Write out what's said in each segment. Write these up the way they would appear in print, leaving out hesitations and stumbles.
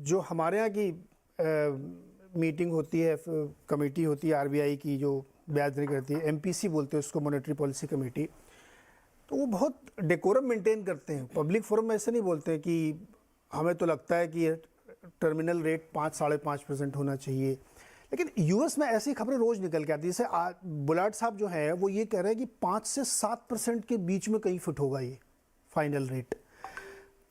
जो हमारे यहाँ की मीटिंग होती है, कमेटी होती है आरबीआई की जो ब्याज दरें करती है, एमपीसी बोलते हैं उसको, मॉनेटरी पॉलिसी कमेटी, तो वो बहुत डेकोरम मेंटेन करते हैं। पब्लिक फोरम में ऐसे नहीं बोलते हैं कि हमें तो लगता है कि टर्मिनल रेट 5-5.5% होना चाहिए। लेकिन यूएस में ऐसी खबरें रोज निकल के आती है। जैसे बुलाट साहब जो है वो ये कह रहे हैं कि 5 से 7% के बीच में कहीं फिट होगा ये फाइनल रेट।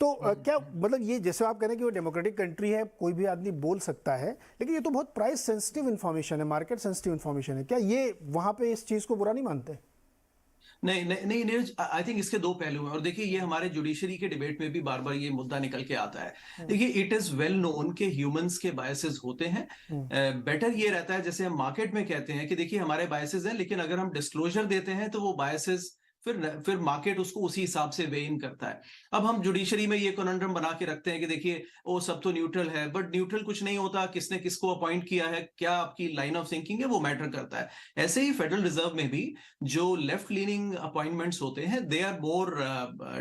तो क्या मतलब, ये जैसे आप कह रहे हैं कि वो डेमोक्रेटिक कंट्री है, कोई भी आदमी बोल सकता है, लेकिन ये तो बहुत प्राइस सेंसिटिव इन्फॉर्मेशन है, मार्केट सेंसिटिव इन्फॉर्मेशन है। क्या ये वहां पे इस चीज को बुरा नहीं मानते? नहीं नहीं नहीं नीरज, आई थिंक इसके दो पहलू हैं। और देखिए, ये हमारे जुडिशरी के डिबेट में भी बार बार ये मुद्दा निकल के आता है। देखिए, इट इज वेल नोन के ह्यूमंस के बायसेस होते हैं। बेटर ये रहता है, जैसे हम मार्केट में कहते हैं कि देखिए हमारे बायसेस हैं, लेकिन अगर हम डिस्क्लोजर देते हैं तो वो बायसेस फिर मार्केट उसको उसी हिसाब से वे इन करता है। अब हम जुडिशरी में ये कॉन्ड्रम बना के रखते हैं कि देखिए वो सब तो न्यूट्रल है, बट न्यूट्रल कुछ नहीं होता। किसने किसको अपॉइंट किया है, क्या आपकी लाइन ऑफ थिंकिंग है, वो मैटर करता है। ऐसे ही फेडरल रिजर्व में भी जो लेफ्ट लीनिंग अपॉइंटमेंट्स होते हैं, they are more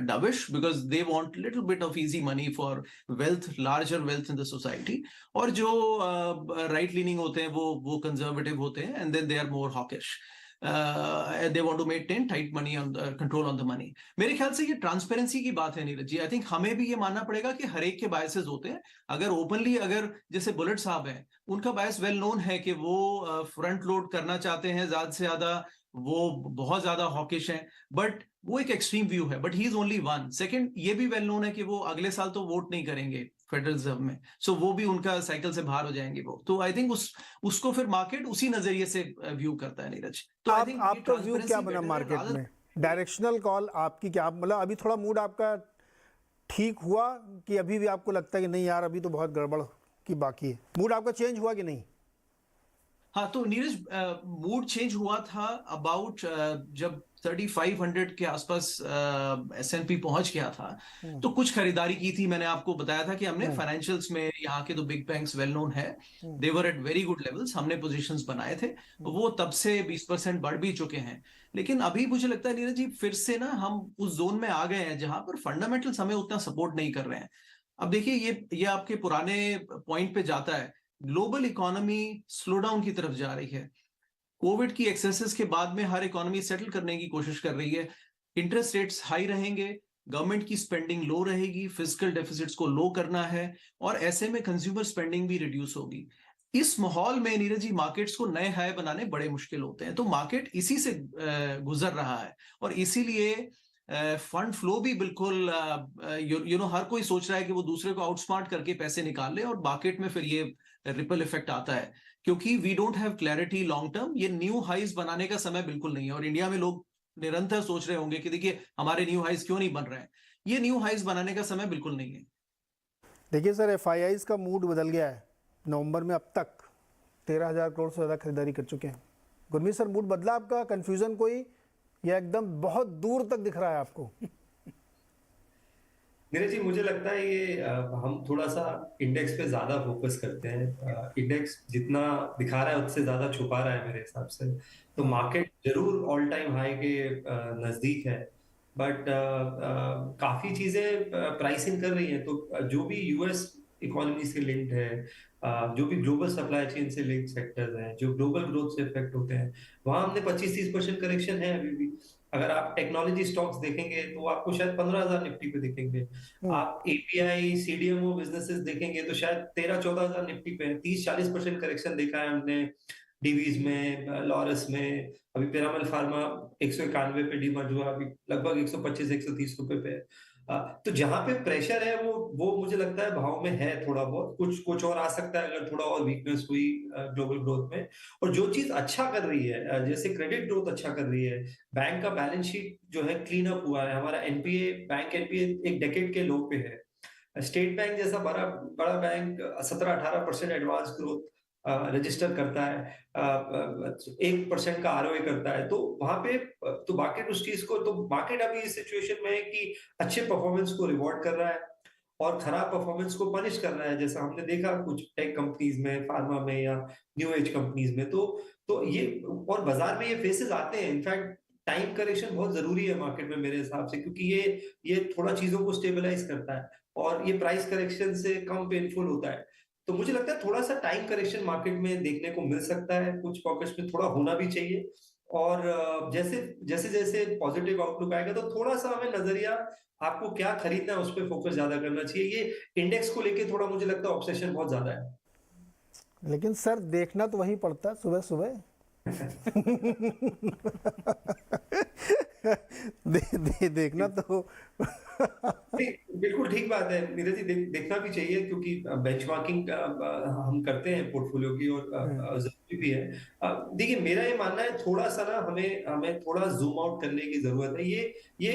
dovish because they want little bit of easy money for wealth, larger wealth in the society. और जो राइट लीनिंग होते हैं वो कंजर्वेटिव होते हैं, and then they are more hawkish. They want to maintain tight money on the control on the money. मेरे ख्याल से ये ट्रांसपेरेंसी की बात है नीरज जी। आई थिंक हमें भी ये मानना पड़ेगा कि हर एक के बायसेस होते हैं। अगर ओपनली, अगर जैसे बुलेट साहब हैं, उनका बायस वेल नोन है कि वो फ्रंट लोड करना चाहते हैं ज्यादा से ज्यादा, वो बहुत ज्यादा हॉकिश हैं, बट वो एक एक्सट्रीम व्यू है, but he is only one. Second, ये भी वेल नोन है कि वो अगले साल तो वोट नहीं करेंगे फेडरल रिजर्व में, सो वो भी उनका साइकिल से बाहर हो जाएंगे वो। तो आई थिंक उसको फिर मार्केट उसी नजरिए से व्यू करता है नीरज। तो आई थिंक आपका व्यू क्या बना मार्केट में? डायरेक्शनल कॉल आपकी क्या, मतलब अभी थोड़ा मूड आपका ठीक हुआ कि अभी भी आपको लगता है कि नहीं यार अभी तो बहुत गड़बड़ की बाकी है? मूड आपका चेंज हुआ कि नहीं? हाँ, तो नीरज, मूड चेंज हुआ था अबाउट जब 3500 के आसपास S&P पहुंच गया था। तो कुछ खरीदारी की थी। मैंने आपको बताया था कि हमने फाइनेंशियल्स में, यहाँ के तो बिग बैंक्स वेल नोन है, they were at very good levels, हमने पोजीशंस बनाए थे। वो तब से 20% बढ़ भी चुके हैं। लेकिन अभी मुझे लगता है नीरज जी, फिर से ना हम उस जोन में आ गए हैं जहां पर फंडामेंटल्स हमें उतना सपोर्ट नहीं कर रहे हैं। अब देखिए, ये आपके पुराने पॉइंट पे जाता है। ग्लोबल इकोनॉमी स्लो डाउन की तरफ जा रही है। कोविड की एक्सेसेस के बाद में हर इकोनॉमी सेटल करने की कोशिश कर रही है। इंटरेस्ट रेट्स हाई रहेंगे, गवर्नमेंट की स्पेंडिंग लो रहेगी, फिजिकल डेफिसिट्स को लो करना है, और ऐसे में कंज्यूमर स्पेंडिंग भी रिड्यूस होगी। इस माहौल में नीरज जी, मार्केट्स को नए हाई बनाने बड़े मुश्किल होते हैं। तो मार्केट इसी से गुजर रहा है, और इसीलिए फंड फ्लो भी बिल्कुल, यू नो, हर कोई सोच रहा है कि वो दूसरे को आउटस्मार्ट करके पैसे निकाल ले, और मार्केट में फिर ये रिपल इफेक्ट आता है। क्योंकि we don't have clarity long term. ये न्यू हाइज बनाने का समय बिल्कुल नहीं है। और इंडिया में लोग निरंतर सोच रहे होंगे कि देखिए हमारे न्यू हाइज क्यों नहीं बन रहे हैं। ये न्यू हाइज बनाने का समय बिल्कुल नहीं है। देखिए सर, एफआईआईज का मूड बदल गया है। नवंबर में अब तक 13,000 करोड़ से ज़्यादा खरीदारी कर चुके हैं। गुरमीत सर, मूड बदला आपका? कंफ्यूजन कोई, या एकदम बहुत दूर तक दिख रहा है आपको? नीरज जी, मुझे लगता है ये हम थोड़ा सा इंडेक्स पे ज्यादा फोकस करते हैं। इंडेक्स जितना दिखा रहा है उससे ज्यादा छुपा रहा है मेरे हिसाब से। तो मार्केट जरूर ऑल टाइम हाई के नजदीक है, बट काफी चीजें प्राइसिंग कर रही हैं। तो जो भी यूएस इकोनॉमी से लिंक्ड है, जो भी ग्लोबल सप्लाई चेन से लिंक्ड सेक्टर्स हैं, जो ग्लोबल ग्रोथ से इफेक्ट होते हैं, वहां हमने 25-30% करेक्शन है अभी भी। अगर आप टेक्नोलॉजी स्टॉक्स देखेंगे तो आपको शायद 15,000 निफ्टी पे दिखेंगे। आप एपीआई सीडीएमओ बिजनेसेस देखेंगे तो शायद 13-14,000 निफ्टी पे है। 30-40% करेक्शन देखा है हमने डीवीज में, लॉरस में। अभी पिरामल फार्मा 191 पे डीमर्ज हुआ, अभी लगभग 125-130 रुपए पे है। तो जहां पे प्रेशर है वो मुझे लगता है भाव में है थोड़ा बहुत। कुछ और आ सकता है अगर थोड़ा और वीकनेस हुई ग्लोबल ग्रोथ में। और जो चीज अच्छा कर रही है, जैसे क्रेडिट ग्रोथ अच्छा कर रही है, बैंक का बैलेंस शीट जो है क्लीन अप हुआ है। हमारा एनपीए, बैंक एनपीए एक डेकेड के लो पे है। स्टेट बैंक जैसा बड़ा बड़ा बैंक 17-18% एडवांस ग्रोथ रजिस्टर करता है, 1% का आरओए करता है। तो वहां पे तो मार्केट उस चीज को, तो मार्केट अभी इस सिचुएशन में है कि अच्छे परफॉर्मेंस को रिवॉर्ड कर रहा है और खराब परफॉर्मेंस को पनिश कर रहा है, जैसा हमने देखा कुछ टेक कंपनीज में, फार्मा में या न्यू एज कंपनीज में। तो ये और बाजार में ये फेसेस आते हैं। इनफैक्ट टाइम करेक्शन बहुत जरूरी है मार्केट में मेरे हिसाब से, क्योंकि ये थोड़ा चीजों को स्टेबलाइज करता है और ये प्राइस करेक्शन से कम पेनफुल होता है। तो मुझे लगता है थोड़ा सा टाइम करेक्शन मार्केट में देखने को मिल सकता है, कुछ पॉकेट्स में थोड़ा होना भी चाहिए। और जैसे जैसे जैसे पॉजिटिव आउटलुक आएगा तो थोड़ा सा हमें नजरिया आपको क्या खरीदना है उस पर फोकस ज्यादा करना चाहिए। ये इंडेक्स को लेके थोड़ा मुझे लगता है ऑब्सेशन बहुत ज्यादा है। लेकिन सर देखना तो वही पड़ता है सुबह सुबह। देखना तो बिल्कुल ठीक बात है नीरज जी, देखना भी चाहिए, क्योंकि बेंचमार्किंग हम करते हैं पोर्टफोलियो की और जरूरी भी है। देखिए मेरा ये मानना है थोड़ा सा ना हमें हमें थोड़ा जूम आउट करने की जरूरत है। ये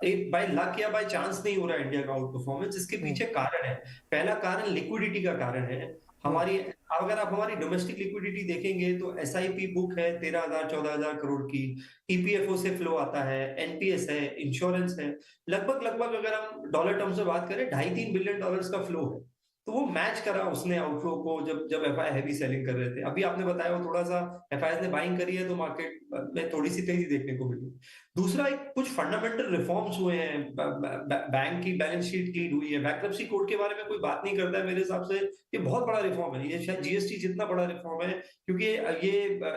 एक बाय लक या बाय चांस नहीं हो रहा है इंडिया का आउट परफॉर्मेंस। इसके पीछे कारण है, पहला कारण लिक्विडिटी का कारण है। हमारी अगर आप हमारी डोमेस्टिक लिक्विडिटी देखेंगे तो एसआईपी बुक है 13,000-14,000 करोड़ की, ईपीएफओ से फ्लो आता है, एनपीएस है, इंश्योरेंस है, लगभग लगभग अगर हम डॉलर टर्म्स में बात करें $2.5-3 बिलियन का फ्लो है। तो वो मैच करा उसने आउटफ्लो को जब जब एफआई हैवी सेलिंग कर रहे थे। अभी आपने बताया वो थोड़ा सा एफआई ने बाइंग करी है तो मार्केट में थोड़ी सी तेजी देखने को मिली। दूसरा एक कुछ फंडामेंटल रिफॉर्म्स हुए हैं, बैंक की बैलेंस शीट क्लीन हुई है, बैंक्रप्सी कोड के बारे में कोई बात नहीं करता है मेरे हिसाब से। ये बहुत बड़ा रिफॉर्म है, ये शायद जीएसटी जितना बड़ा रिफॉर्म है, क्योंकि ये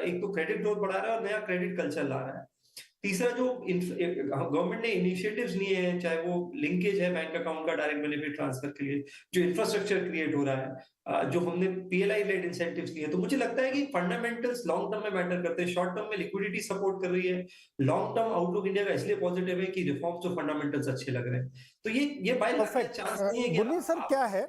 एक तो क्रेडिट ग्रोथ बढ़ा रहा है और नया क्रेडिट कल्चर ला रहा है। तीसरा जो गवर्नमेंट ने इनिशिएटिव्स लिए हैं, चाहे वो लिंकेज है बैंक अकाउंट का डायरेक्ट बेनिफिट ट्रांसफर के लिए, जो इंफ्रास्ट्रक्चर क्रिएट हो रहा है, जो हमने पीएलआई लेड इंसेंटिव्स लिए, तो मुझे लगता है कि फंडामेंटल्स लॉन्ग टर्म में मैटर करते हैं। शॉर्ट टर्म में लिक्विडिटी सपोर्ट कर रही है, लॉन्ग टर्म आउटलुक इंडिया का इसलिए पॉजिटिव है कि रिफॉर्म्स और फंडामेंटल्स अच्छे लग रहे हैं। तो ये बाय लक चांस नहीं है कि बुल्ली सर क्या है